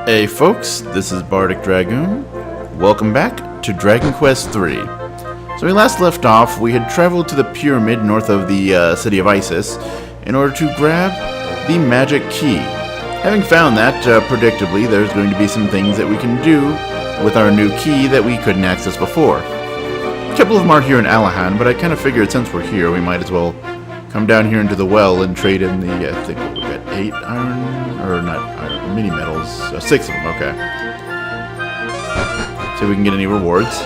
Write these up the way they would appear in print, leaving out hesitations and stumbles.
Hey folks, this is Bardic Dragoon. Welcome back to Dragon Quest III. So we last left off, we had traveled to the pyramid north of the city of Isis in order to grab the magic key. Having found that, predictably, there's going to be some things that we can do with our new key that we couldn't access before. A couple of them are here in Alahan, but I kind of figured since we're here, we might as well come down here into the well and trade in the, I think we got 8 iron, or not iron, mini metals, 6 of them, okay. See if we can get any rewards.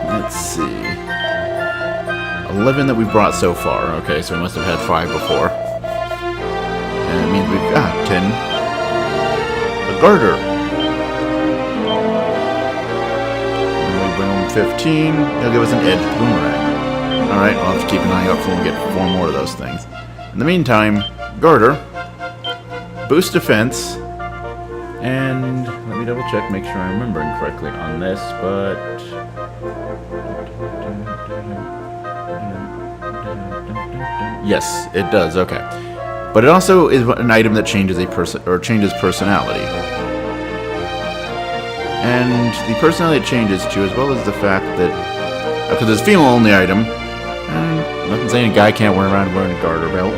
Let's see. 11 that we brought so far, okay, so we must have had 5 before. And it means we've got 10. The garter. And we bring him 15, he'll give us an edged boomerang. Alright, I'll have to keep an eye out for when we get 4 more of those things. In the meantime, Garter, boost defense, and let me double check, make sure I'm remembering correctly on this, but... Yes, it does, okay. But it also is an item that changes changes personality. And the personality it changes to, as well as the fact that, because it's a female-only item, nothing saying a guy can't run around wearing a garter belt.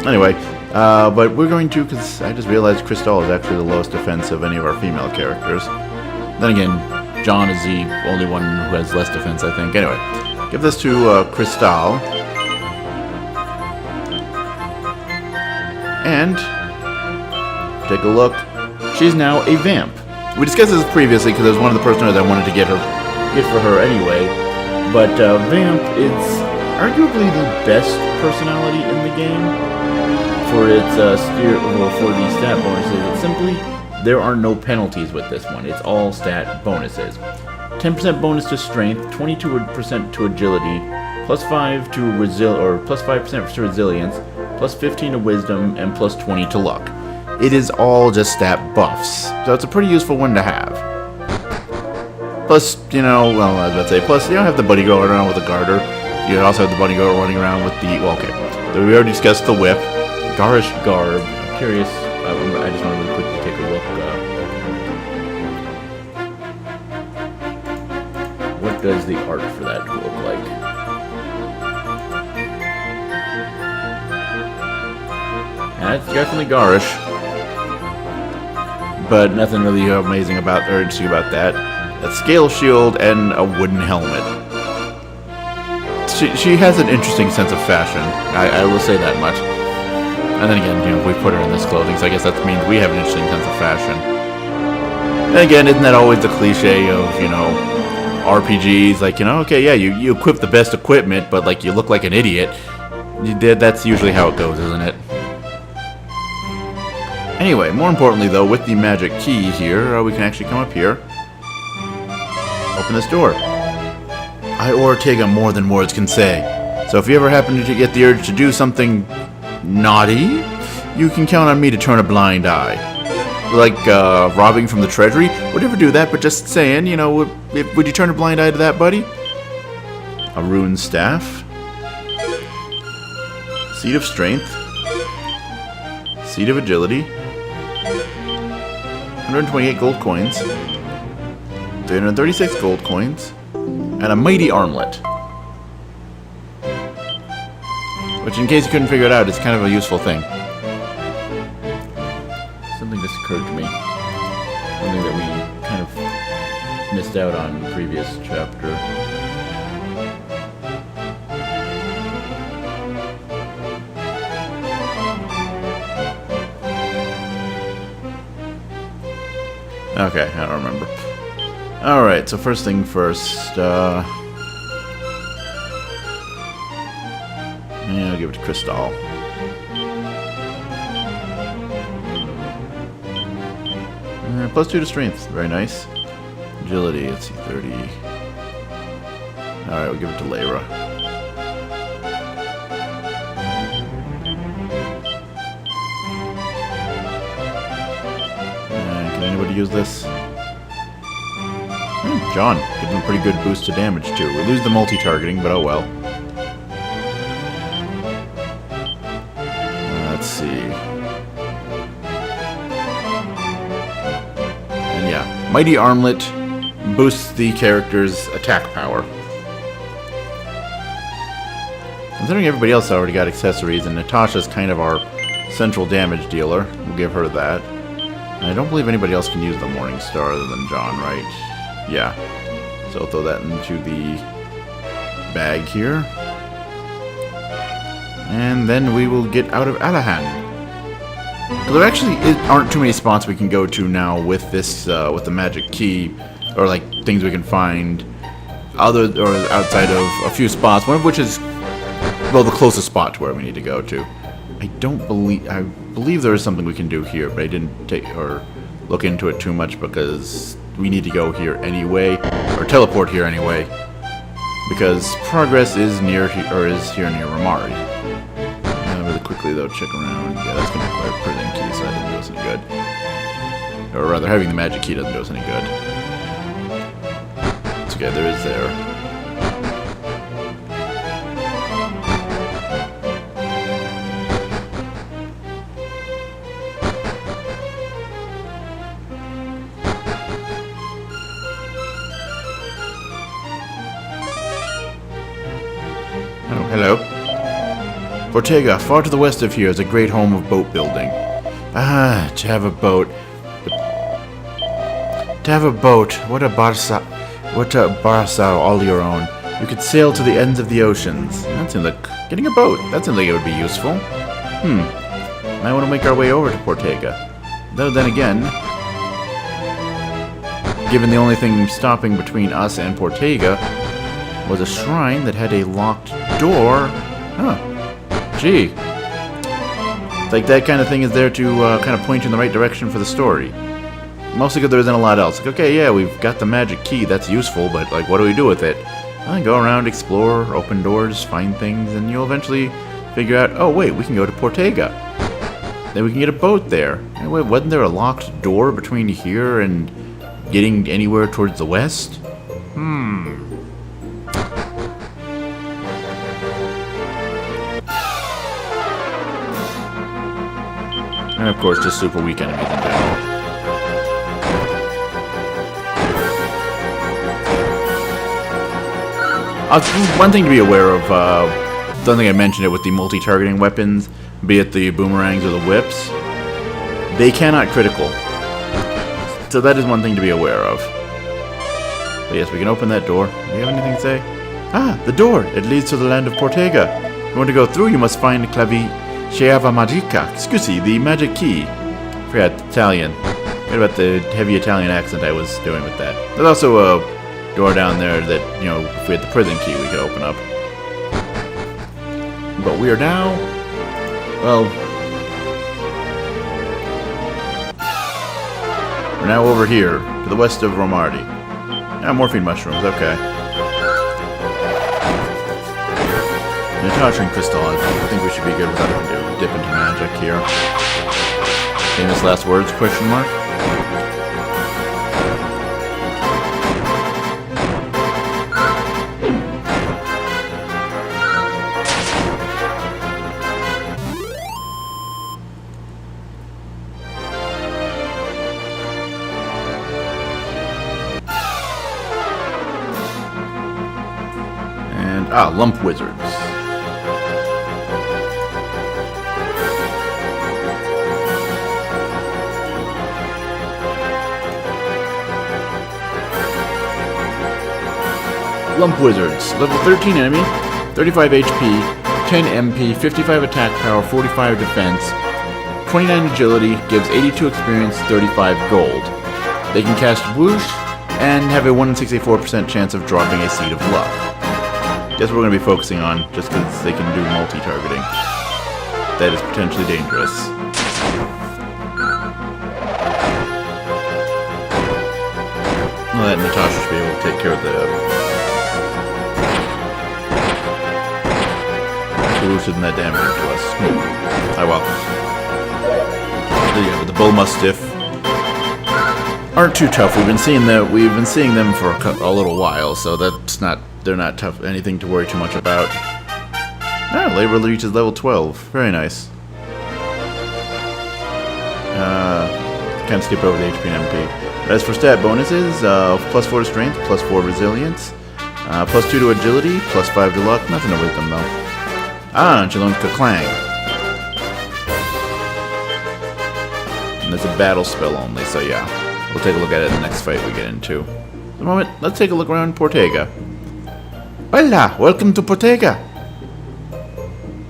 Anyway, but we're going to, because I just realized Crystal is actually the lowest defense of any of our female characters. Then again, John is the only one who has less defense, I think. Anyway, give this to Crystal. And take a look. She's now a vamp. We discussed this previously because it was one of the personalities I wanted to get for her anyway. But vamp is arguably the best personality in the game for its for the stat bonuses. It's simply, there are no penalties with this one. It's all stat bonuses. 10% bonus to strength, 22% to agility, plus 5 to plus 5% to resilience, plus 15 to wisdom, and plus 20 to luck. It is all just stat buffs, so it's a pretty useful one to have. Plus, you know, well, I was about to say, plus you don't have the buddy going around with a garter. You also have the bunny girl running around with the... Well, okay. So we already discussed the whip. Garish garb. I'm curious. I just want to really quickly take a look. What does the art for that look like? That's definitely garish. But nothing really amazing about or interesting about that. A scale shield and a wooden helmet. She has an interesting sense of fashion. I will say that much. And then again, you know, we put her in this clothing, so I guess that means we have an interesting sense of fashion. And again, isn't that always the cliche of, you know, RPGs? Like, you know, okay, yeah, you equip the best equipment, but, like, you look like an idiot. That's usually how it goes, isn't it? Anyway, more importantly, though, with the magic key here, we can actually come up here. Open this door. I Ortega more than words can say. So if you ever happen to get the urge to do something naughty, you can count on me to turn a blind eye. Like robbing from the treasury. Would ever do that, but just saying, you know, would you turn a blind eye to that, buddy? A ruined staff. Seed of strength. Seed of agility. 128 gold coins. 336 gold coins. And a mighty armlet. Which, in case you couldn't figure it out, is kind of a useful thing. Something just occurred to me. Something that we kind of missed out on in the previous chapter. Okay, I don't remember. Alright, so first thing first, yeah, I'll give it to Crystal. Plus 2 to strength, very nice. Agility, let's see, 30. Alright, we'll give it to Lyra. Can anybody use this? John, give him a pretty good boost to damage too. We lose the multi-targeting, but oh well. Let's see. Mighty Armlet boosts the character's attack power. Considering everybody else already got accessories, and Natasha's kind of our central damage dealer, we'll give her that. And I don't believe anybody else can use the Morning Star other than John, right? Yeah. So I'll throw that into the bag here. And then we will get out of Alahan. There actually aren't too many spots we can go to now with this, with the magic key, or like things we can find, outside of a few spots. One of which is, well, the closest spot to where we need to go to. I believe there is something we can do here, but I didn't take or look into it too much because we need to go here anyway, or teleport here anyway, because progress is near here near Romari. Really quickly though, check around. Yeah, that's gonna require a prison key, so that doesn't do us any good. Or rather, having the magic key doesn't do us any good. It's okay, there is there. Oh, hello. Portega, far to the west of here, is a great home of boat building. Ah, to have a boat. To have a boat. What a barsa all your own. You could sail to the ends of the oceans. That seems like getting a boat. That seems like it would be useful. Might want to make our way over to Portega. Though then again, given the only thing stopping between us and Portega was a shrine that had a locked door. Huh. Gee. Like that kind of thing is there to kind of point you in the right direction for the story. Mostly because there isn't a lot else. Like, okay, yeah, we've got the magic key, that's useful, but like, what do we do with it? Go around, explore, open doors, find things, and you'll eventually figure out, oh wait, we can go to Portega. Then we can get a boat there. Hey, wait, wasn't there a locked door between here and getting anywhere towards the west? And of course, just super weak enemies in general. One thing to be aware of, don't think I mentioned it with the multi-targeting weapons, be it the boomerangs or the whips, they cannot critical. So that is one thing to be aware of. But yes, we can open that door. Do you have anything to say? Ah, the door! It leads to the land of Portega. If you want to go through, you must find Chiava Magica. Excuse me, the magic key. Forgot Italian. Forgot about the heavy Italian accent I was doing with that. There's also a door down there that, you know, if we had the prison key, we could open up. But we are now, well, we're now over here, to the west of Romardi. Ah, morphine mushrooms, okay. Natasha and Crystal, I think we should be good without having to dip into magic here. Famous last words, question mark? And, lump wizards. Lump Wizards. Level 13 enemy, 35 HP, 10 MP, 55 attack power, 45 defense, 29 agility, gives 82 experience, 35 gold. They can cast Whoosh and have a 1 in 64% chance of dropping a Seed of Luck. That's what we're going to be focusing on, just because they can do multi-targeting. That is potentially dangerous. Well, that Natasha should be able to take care of the boosting that damage to us. Oh well. Yeah, but the Bull Mastiff aren't too tough. We've been seeing them for a little while, so they're not tough, anything to worry too much about. Ah, labor reaches level 12. Very nice. kind of skip over the HP and MP. As for stat bonuses, +4 to strength, +4 resilience, +2 to agility, +5 to luck. Nothing to wisdom though. And she learned Ka-Clang. And it's a battle spell only, so yeah. We'll take a look at it in the next fight we get into. For the moment, let's take a look around Portega. Hola! Welcome to Portega!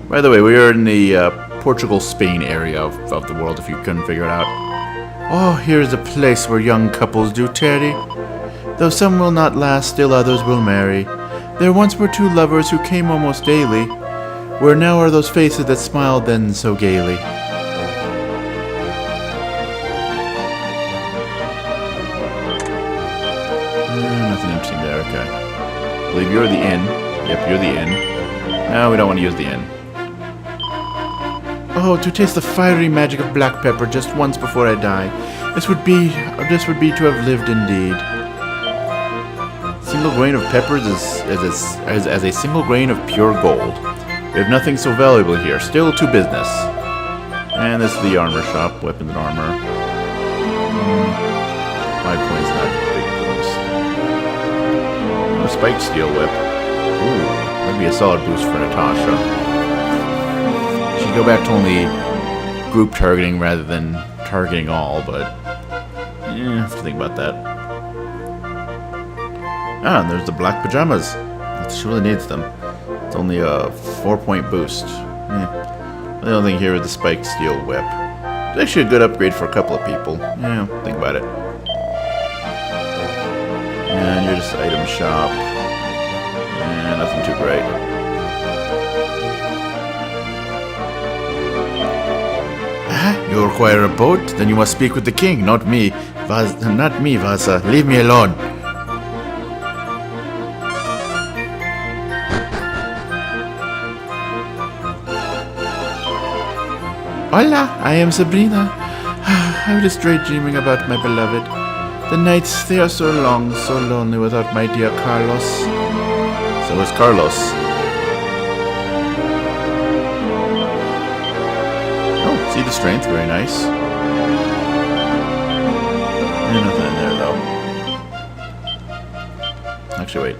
By the way, we are in the Portugal-Spain area of the world, if you couldn't figure it out. Oh, here is a place where young couples do tarry. Though some will not last, still others will marry. There once were two lovers who came almost daily. Where now are those faces that smiled then so gaily? Nothing interesting there, okay. I believe you're the inn. Yep, you're the inn. No, we don't want to use the inn. Oh, to taste the fiery magic of black pepper just once before I die. This would be to have lived indeed. Single grain of peppers is as a single grain of pure gold. We have nothing so valuable here. Still to business. And this is the armor shop, weapons and armor. 5 points, not big boost. A spiked steel whip. Ooh, that'd be a solid boost for Natasha. She'd go back to only group targeting rather than targeting all, but yeah, have to think about that. Ah, and there's the black pajamas. She really needs them. It's only a 4-point boost. The only thing here is the spiked steel whip. It's actually a good upgrade for a couple of people. Yeah, think about it. And you're just item shop. And nothing too great. You require a boat? Then you must speak with the king, not me. Not me, Vasa. Leave me alone. Hola, I am Sabrina. I was just daydreaming about my beloved. The nights, they are so long, so lonely without my dear Carlos. So is Carlos. Oh, see the strength, very nice. And nothing in there, though. Actually, wait.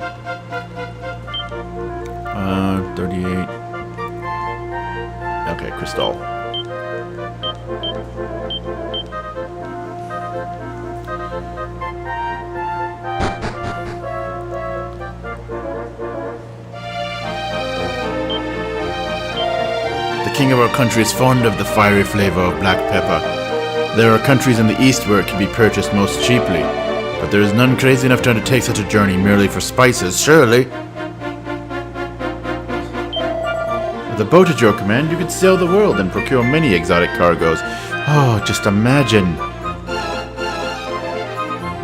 38. Okay, Crystal. The king of our country is fond of the fiery flavor of black pepper. There are countries in the east where it can be purchased most cheaply, but there is none crazy enough to undertake such a journey merely for spices, surely. With a boat at your command, you could sail the world and procure many exotic cargoes. Oh, just imagine.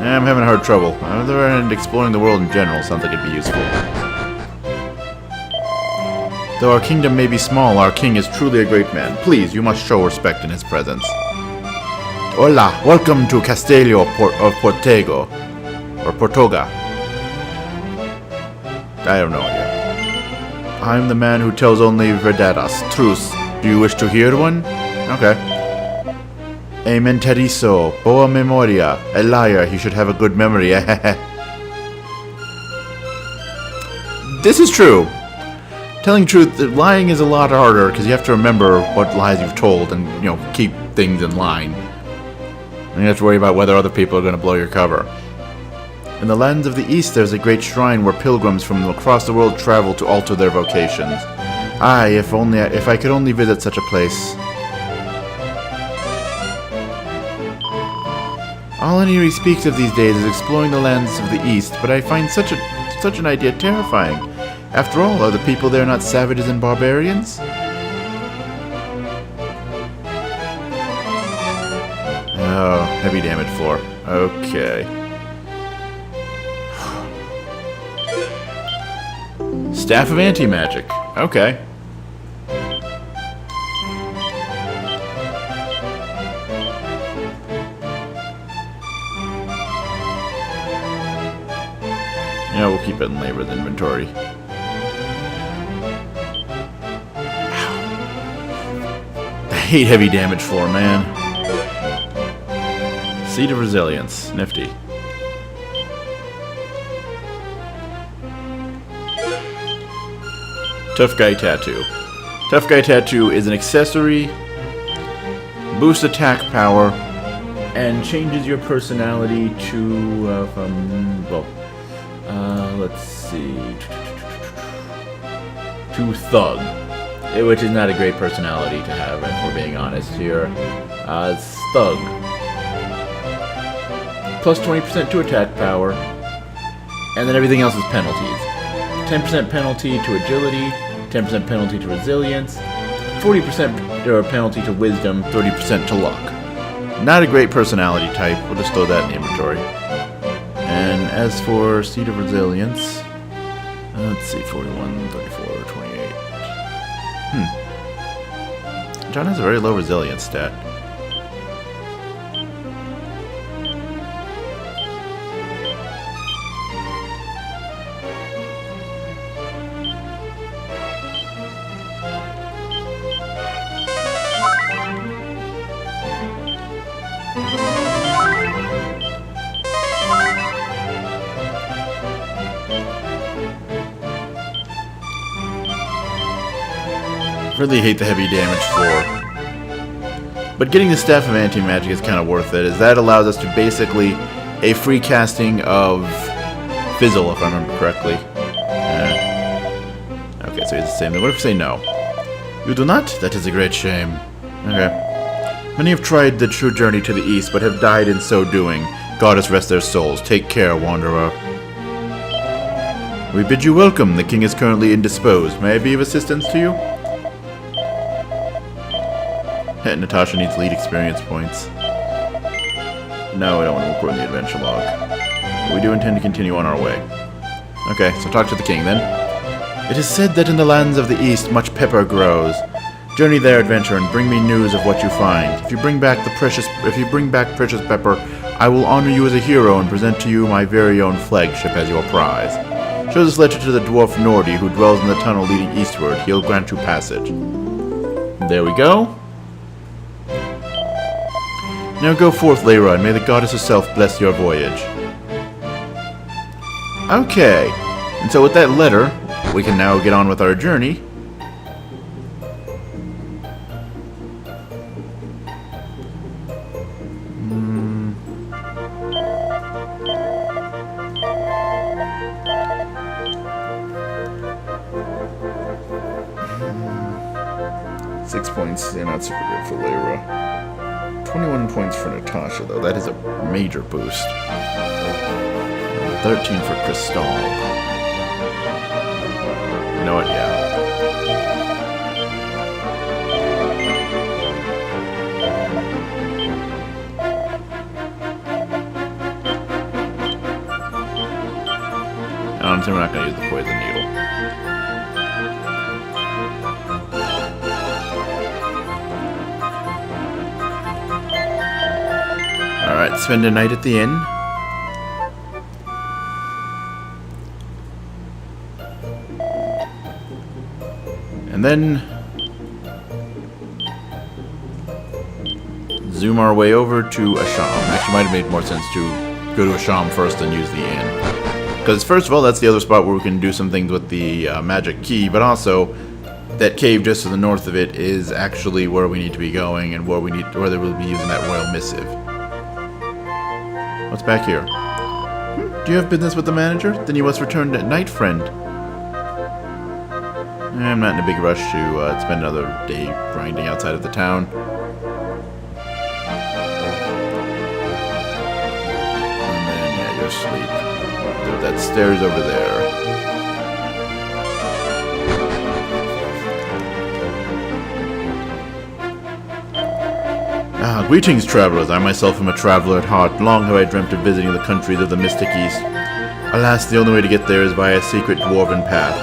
I'm having hard trouble. On the other hand, exploring the world in general sounds like it'd be useful. Though our kingdom may be small, our king is truly a great man. Please, you must show respect in his presence. Hola, welcome to Castillo of Portego. Or Portoga. I have no idea. I'm the man who tells only verdadas, truths. Do you wish to hear one? Okay. A menterizo, boa memoria. A liar, he should have a good memory. This is true. Telling truth, lying is a lot harder because you have to remember what lies you've told and, keep things in line. And you have to worry about whether other people are going to blow your cover. In the lands of the East, there's a great shrine where pilgrims from across the world travel to alter their vocations. Aye, if I could only visit such a place. All Aniri speaks of these days is exploring the lands of the East, but I find such an idea terrifying. After all, are the people there not savages and barbarians? Oh, heavy damage floor. Okay. Staff of Anti-Magic. Okay. Yeah, we'll keep it in labor's inventory. I hate heavy damage floor, man. Seed of Resilience. Nifty. Tough Guy Tattoo. Tough Guy Tattoo is an accessory, boosts attack power, and changes your personality to, let's see, to Thug, which is not a great personality to have, if we're being honest here. It's Thug. Plus 20% to attack power, and then everything else is penalties. 10% penalty to agility, 10% penalty to resilience, 40% penalty to wisdom, 30% to luck. Not a great personality type. We'll just throw that in the inventory. And as for Seed of Resilience, let's see, 41, 34, 28. John has a very low resilience stat. Really hate the heavy damage floor. But getting the Staff of Anti-Magic is kind of worth it, as that allows us to basically a free casting of Fizzle, if I remember correctly. Okay, so it's the same thing. What if we say no? You do not? That is a great shame. Okay. Many have tried the true journey to the east, but have died in so doing. Goddess rest their souls. Take care, Wanderer. We bid you welcome. The king is currently indisposed. May I be of assistance to you? Natasha needs lead experience points. No, I don't want to record the adventure log. But we do intend to continue on our way. Okay, so talk to the king then. It is said that in the lands of the east much pepper grows. Journey there, adventure, and bring me news of what you find. If you bring back precious pepper, I will honor you as a hero and present to you my very own flagship as your prize. Show this letter to the dwarf Nordi, who dwells in the tunnel leading eastward. He'll grant you passage. There we go. Now go forth, Leroy, and may the goddess herself bless your voyage. Okay, and so with that letter, we can now get on with our journey. Six points, yeah, not super good for Leroy. 21 points for Natasha, though. That is a major boost. 13 for Crystal. You know what? Yeah. Honestly, we're not going to use the poison needle. Alright, spend a night at the inn. And then zoom our way over to Asham. Actually, might have made more sense to go to Asham first and use the inn. Because first of all, that's the other spot where we can do some things with the magic key, but also that cave just to the north of it is actually where we need to be going and where they will be using that royal missive. What's back here? Do you have business with the manager? Then you must return at night, friend. I'm not in a big rush to spend another day grinding outside of the town. And then, yeah, you're asleep. There's that stairs over there. Greetings, travelers. I myself am a traveler at heart. Long have I dreamt of visiting the countries of the Mystic East. Alas, the only way to get there is by a secret dwarven path.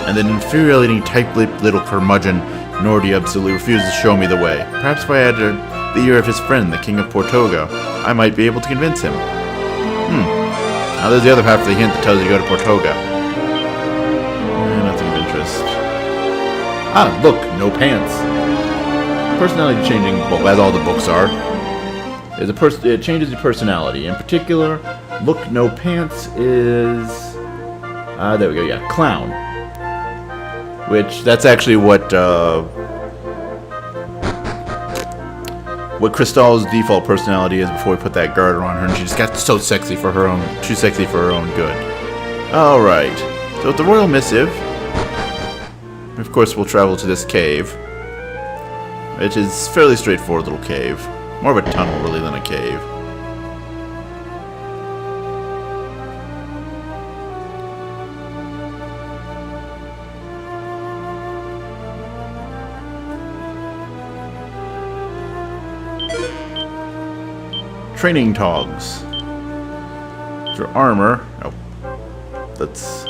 And that infuriating, tight-lipped little curmudgeon, Nordi, absolutely refuses to show me the way. Perhaps if I had the ear of his friend, the King of Portoga, I might be able to convince him. Now there's the other half of the hint that tells you to go to Portoga. Nothing of interest. Ah, look, no pants. Personality changing, well, as all the books are. it changes your personality. In particular, look no pants is there we go. Yeah, clown. Which that's actually what Crystal's default personality is before we put that garter on her, and she just got so sexy for her own, too sexy for her own good. All right. So with the Royal Missive, of course, we'll travel to this cave, which is a fairly straightforward little cave. More of a tunnel, really, than a cave. Training togs. Your armor. Oh, that's.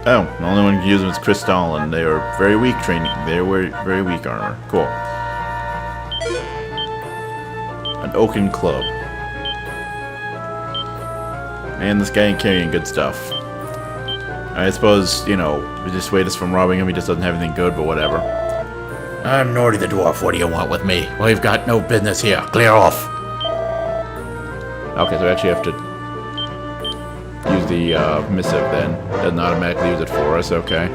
Oh, the only one who can use them is Crystal, and they are very weak training. They were very weak armor. Cool. An oaken club. Man, this guy ain't carrying good stuff. I suppose, you know, we dissuade us from robbing him. He just doesn't have anything good, but whatever. I'm Nordy the Dwarf. What do you want with me? Well, you've got no business here. Clear off. Okay, so we actually have to use the missive then. Doesn't automatically use it for us, okay.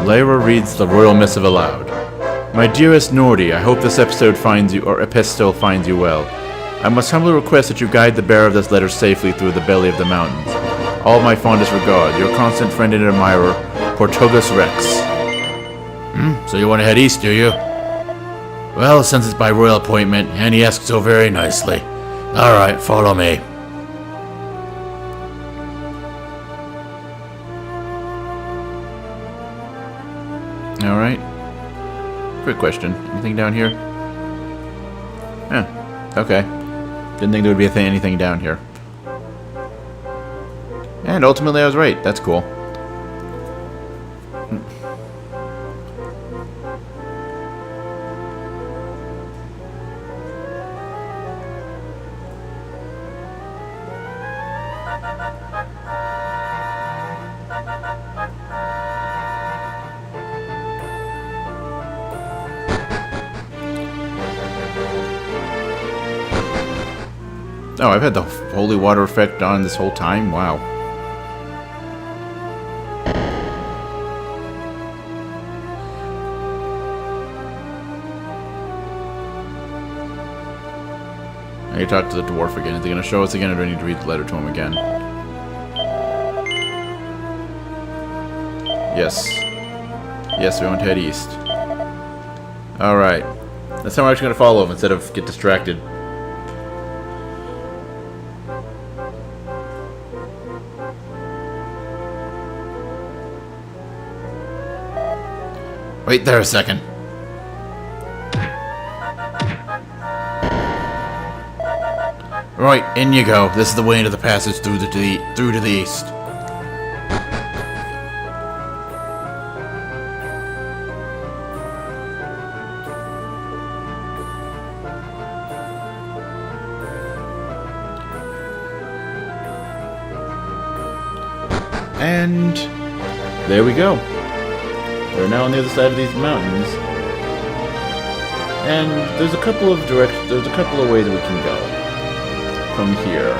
Lyra reads the royal missive aloud. My dearest Nordy, I hope this episode finds you, or epistle finds you well. I must humbly request that you guide the bearer of this letter safely through the belly of the mountains. All my fondest regard, your constant friend and admirer, Portugus Rex. So you want to head east, do you? Well, since it's by royal appointment, and he asked so very nicely. Alright, follow me. Alright. Quick question. Anything down here? Yeah. Okay. Didn't think there would be anything down here. And ultimately I was right. That's cool. Oh, I've had the holy water effect on this whole time? Wow. I need to talk to the dwarf again. Is he going to show us again, or do I need to read the letter to him again? Yes. Yes, we want to head east. Alright. That's how I'm actually going to follow him instead of get distracted. Wait there a second. Right, in you go. This is the way into the passage through to the east. And there we go. We're now on the other side of these mountains, and there's a couple of ways that we can go from here.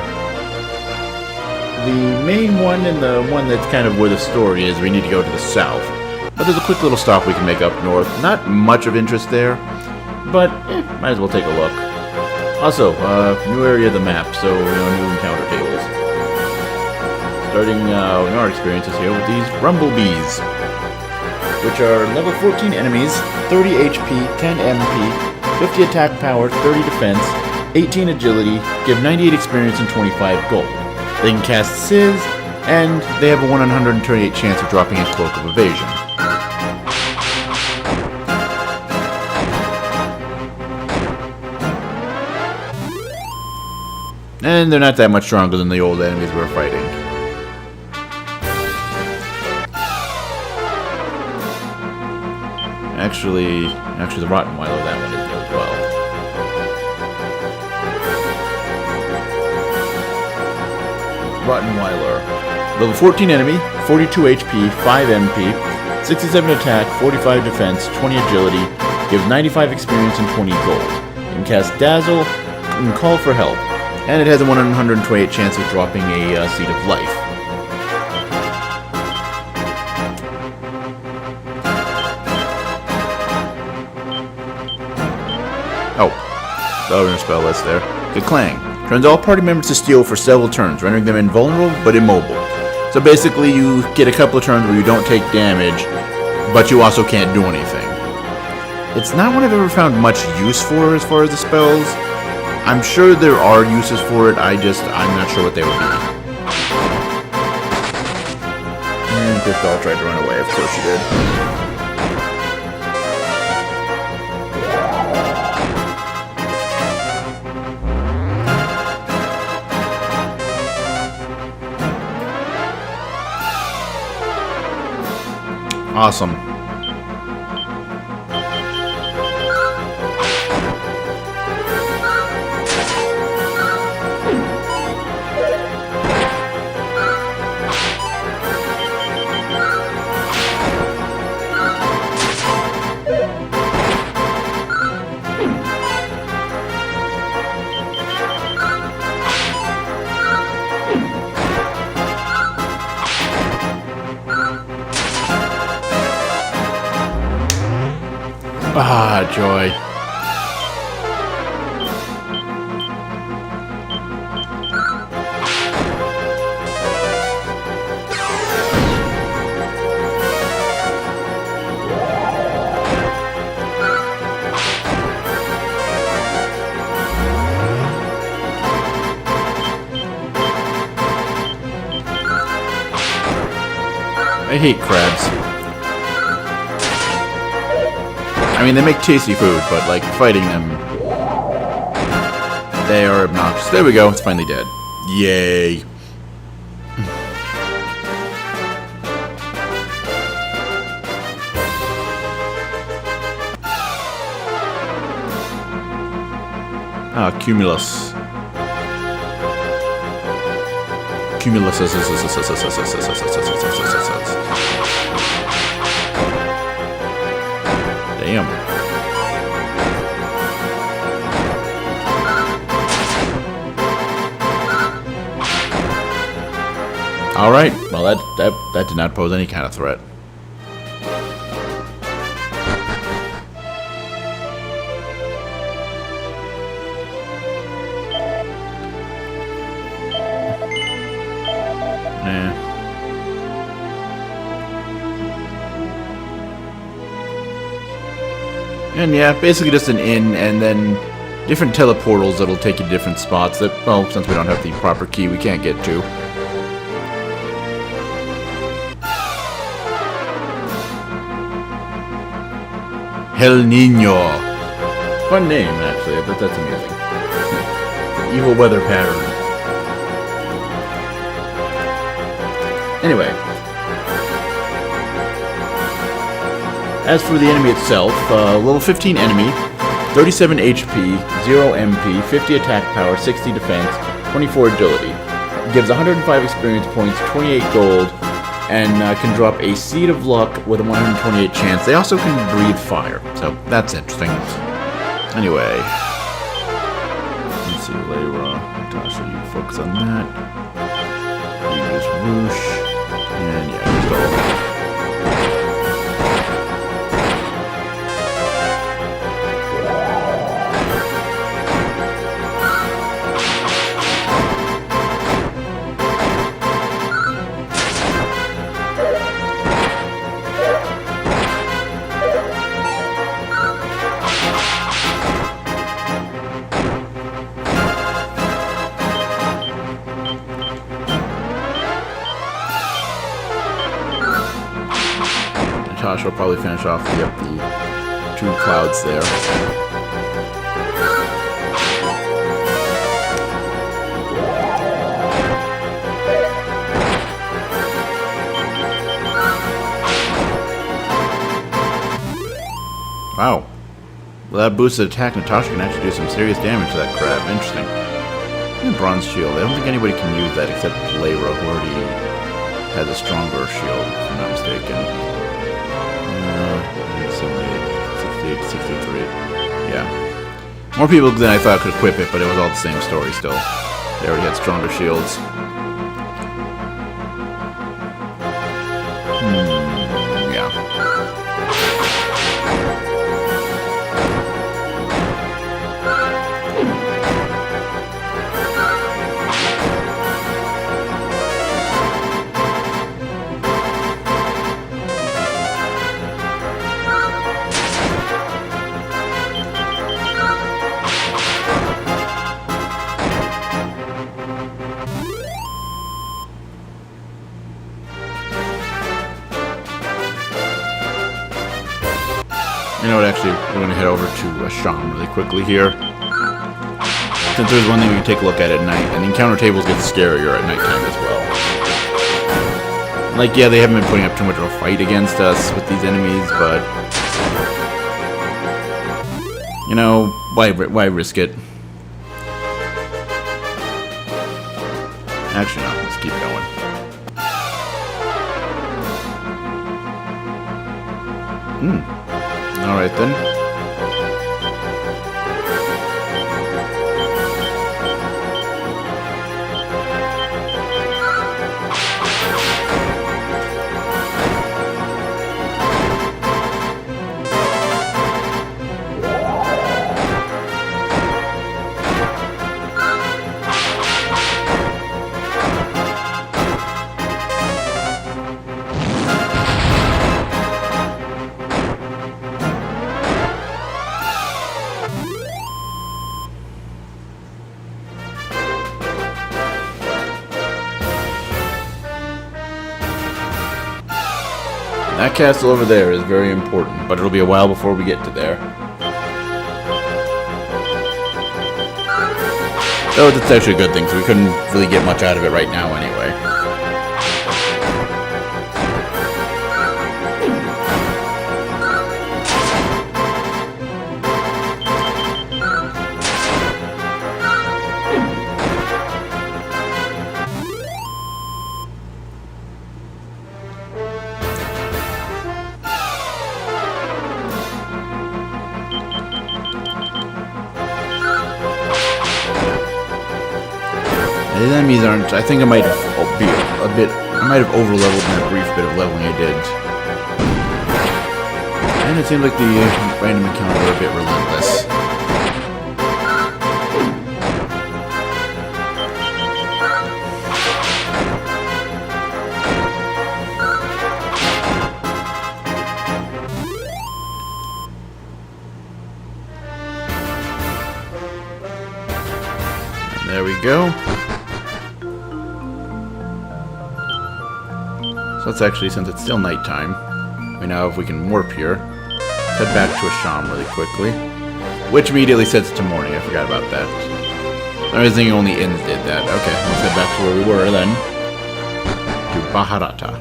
The main one and the one that's kind of where the story is, we need to go to the south. But there's a quick little stop we can make up north. Not much of interest there, but might as well take a look. Also, new area of the map, so new encounter tables. Starting in our experiences here with these Rumblebees, which are level 14 enemies, 30 HP, 10 MP, 50 attack power, 30 defense, 18 agility, give 98 experience and 25 gold. They can cast Sizz, and they have a 128 chance of dropping a Cloak of Evasion. And they're not that much stronger than the old enemies we're fighting. Actually, the Rotten Milo, that one is as well. Rottenweiler. Level 14 enemy, 42 HP, 5 MP, 67 attack, 45 defense, 20 agility, gives 95 experience and 20 gold. You can cast Dazzle and call for help. And it has a 128 chance of dropping a Seed of Life. Oh, the other spell list there. Geklang. Turns all party members to steel for several turns, rendering them invulnerable but immobile. So basically you get a couple of turns where you don't take damage, but you also can't do anything. It's not one I've ever found much use for as far as the spells. I'm sure there are uses for it, I'm not sure what they would be. And Crystal tried to run away, of course she did. Awesome. Ah, joy. I hate crabs. I mean, they make tasty food, but, like, fighting them, they are obnoxious. There we go, it's finally dead. Yay. Ah, Cumulus. Cumulus. Damn. All right. Well, that did not pose any kind of threat. Nah. And yeah, basically just an inn, and then different teleportals that'll take you to different spots that, well, since we don't have the proper key, we can't get to. El Nino. Fun name, actually, but that's amusing. Evil weather pattern. Anyway. As for the enemy itself, level 15 enemy, 37 HP, 0 MP, 50 attack power, 60 defense, 24 agility. Gives 105 experience points, 28 gold, and can drop a Seed of Luck with a 128 chance. They also can breathe fire, so that's interesting. Anyway. Let's see, Layra, Natasha, you focus on that. Use Whoosh, and yeah, just go. Natasha will probably finish off the 2 clouds there. Wow. Well, that boosted attack, Natasha can actually do some serious damage to that crab. Interesting. And bronze shield. I don't think anybody can use that except Lyra, who already has a stronger shield, if I'm not mistaken. 78, 63. Yeah. More people than I thought could equip it, but it was all the same story still. They already had stronger shields. Yeah. You know what, actually, we're going to head over to Asham really quickly here. Since there's one thing we can take a look at night, and encounter tables get scarier at nighttime as well. Like, yeah, they haven't been putting up too much of a fight against us with these enemies, but... You know, why risk it? Actually, no, let's keep going. Alright then. That castle over there is very important, but it'll be a while before we get to there. Though that's actually a good thing, so we couldn't really get much out of it right now anyway. The enemies aren't. I think I might have I might have over-leveled in that brief bit of leveling I did. And it seems like the random encounter were a bit relentless. And there we go. So let's actually, since it's still nighttime, we now, if we can warp here, head back to Asham really quickly. Which immediately sets it to morning, I forgot about that. I was thinking only inns did that. Okay, let's head back to where we were then. To Baharata.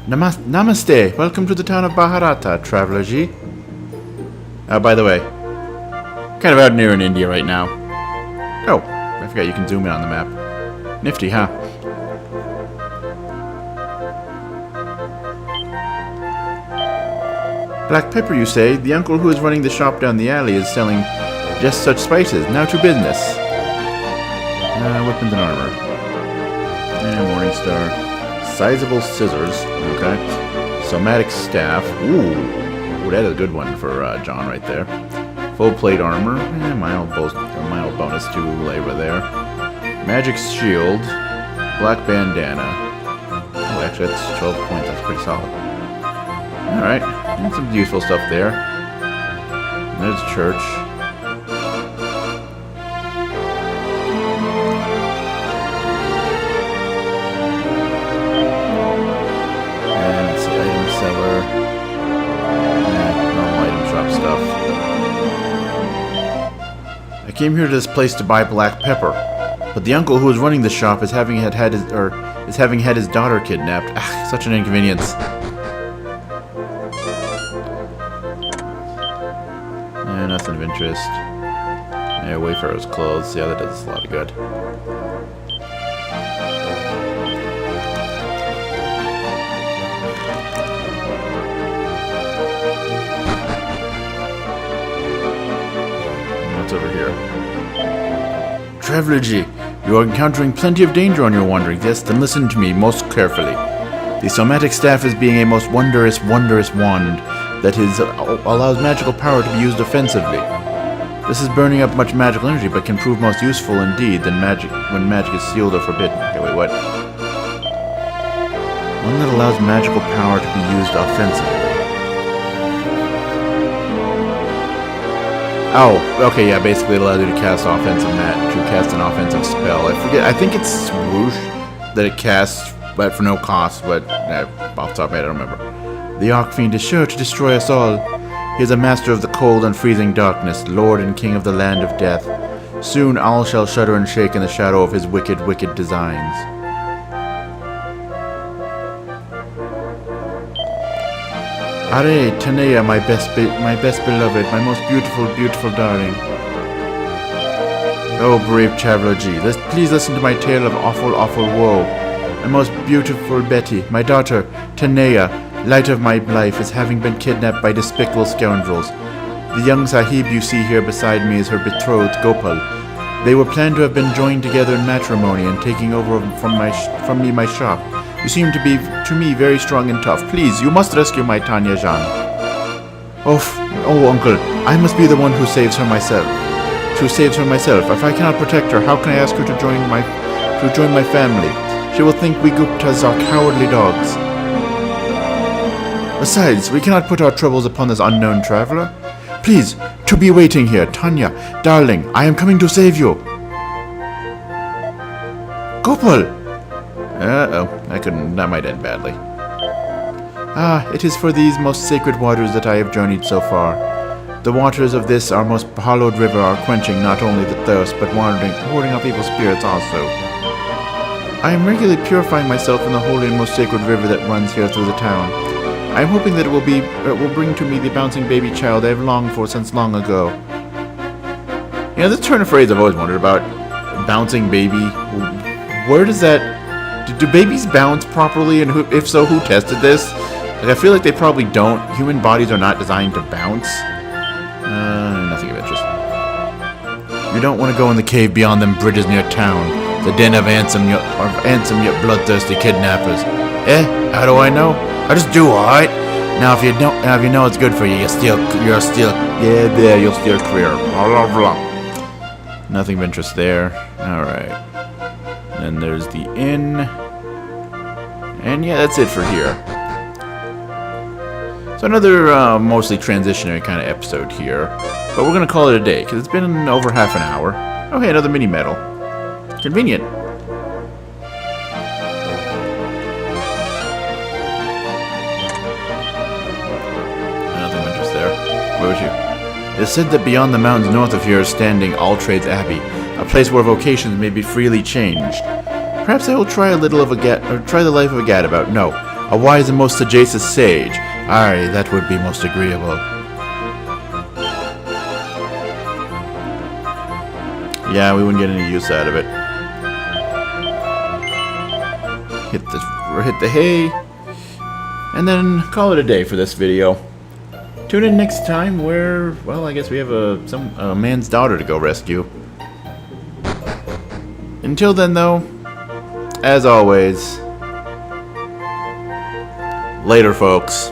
Namaste! Welcome to the town of Baharata, Traveler G. By the way, kind of out near in India right now. Oh, I forgot you can zoom in on the map. Nifty, huh? Black pepper, you say? The uncle who is running the shop down the alley is selling just such spices. Now to business. Weapons and armor. And Morningstar. Sizable scissors. Okay. Somatic staff. Ooh, that is a good one for John right there. Full plate armor. Mild bonus to Lyra there. Magic shield. Black bandana. Oh, actually, that's 12 points. That's pretty solid. Alright. And some useful stuff there. And there's a church. And it's the item seller. Normal item shop stuff. I came here to this place to buy black pepper, but the uncle who is running the shop is having had his daughter kidnapped. Ah, such an inconvenience. Nothing of interest. Yeah, Wayfarer's clothes. Yeah, that does us a lot of good. What's over here? Traveler G, you are encountering plenty of danger on your wanderings. Yes, then listen to me most carefully. The somatic staff is being a most wondrous wand that allows magical power to be used offensively. This is burning up much magical energy, but can prove most useful indeed when magic is sealed or forbidden. Okay, wait, what? One that allows magical power to be used offensively. Oh, okay, yeah, basically it allows you to cast an offensive spell. I forget, I think it's Swoosh that it casts, but for no cost, but off the top of my head, I don't remember. The Archfiend is sure to destroy us all. He is a master of the cold and freezing darkness, lord and king of the land of death. Soon all shall shudder and shake in the shadow of his wicked, wicked designs. Are, Tanea, my best beloved, my most beautiful, beautiful darling. Oh, brave traveler G, please listen to my tale of awful, awful woe. My most beautiful Betty, my daughter, Tanea, light of my life, is having been kidnapped by despicable scoundrels. The young Sahib you see here beside me is her betrothed, Gopal. They were planned to have been joined together in matrimony and taking over from me my shop. You seem to be, to me, very strong and tough. Please, you must rescue my Tanya Jean. Oh, uncle, I must be the one who saves her myself. If I cannot protect her, how can I ask her to join my family? She will think we Guptas are cowardly dogs. Besides, we cannot put our troubles upon this unknown traveler. Please, to be waiting here, Tanya, darling, I am coming to save you. Gopal! Uh-oh, that might end badly. Ah, it is for these most sacred waters that I have journeyed so far. The waters of this our most hallowed river are quenching not only the thirst, but warding off evil spirits also. I am regularly purifying myself in the holy and most sacred river that runs here through the town. I am hoping that it will bring to me the bouncing baby child I have longed for since long ago. You know, this turn of phrase I've always wondered about. Bouncing baby. Where does that... Do babies bounce properly? And if so, who tested this? Like, I feel like they probably don't. Human bodies are not designed to bounce. Nothing of interest. You don't want to go in the cave beyond them bridges near town. The den of Ansem yet bloodthirsty kidnappers. How do I know? I just do, alright? Now if you know it's good for you, you'll steal career. Blah, blah. Nothing of interest there. Alright. Then there's the inn. And yeah, that's it for here. So another mostly transitionary kind of episode here. But we're going to call it a day, because it's been over half an hour. Okay, another mini-medal. Convenient. Nothing of interest there. Where was you? It is said that beyond the mountains north of here is standing All Trades Abbey, a place where vocations may be freely changed. Perhaps I will try the life of a gadabout. No, a wise and most sagacious sage. Aye, that would be most agreeable. Yeah, we wouldn't get any use out of it. Hit the hay, and then call it a day for this video. Tune in next time where, well, I guess we have a man's daughter to go rescue. Until then, though, as always, later, folks.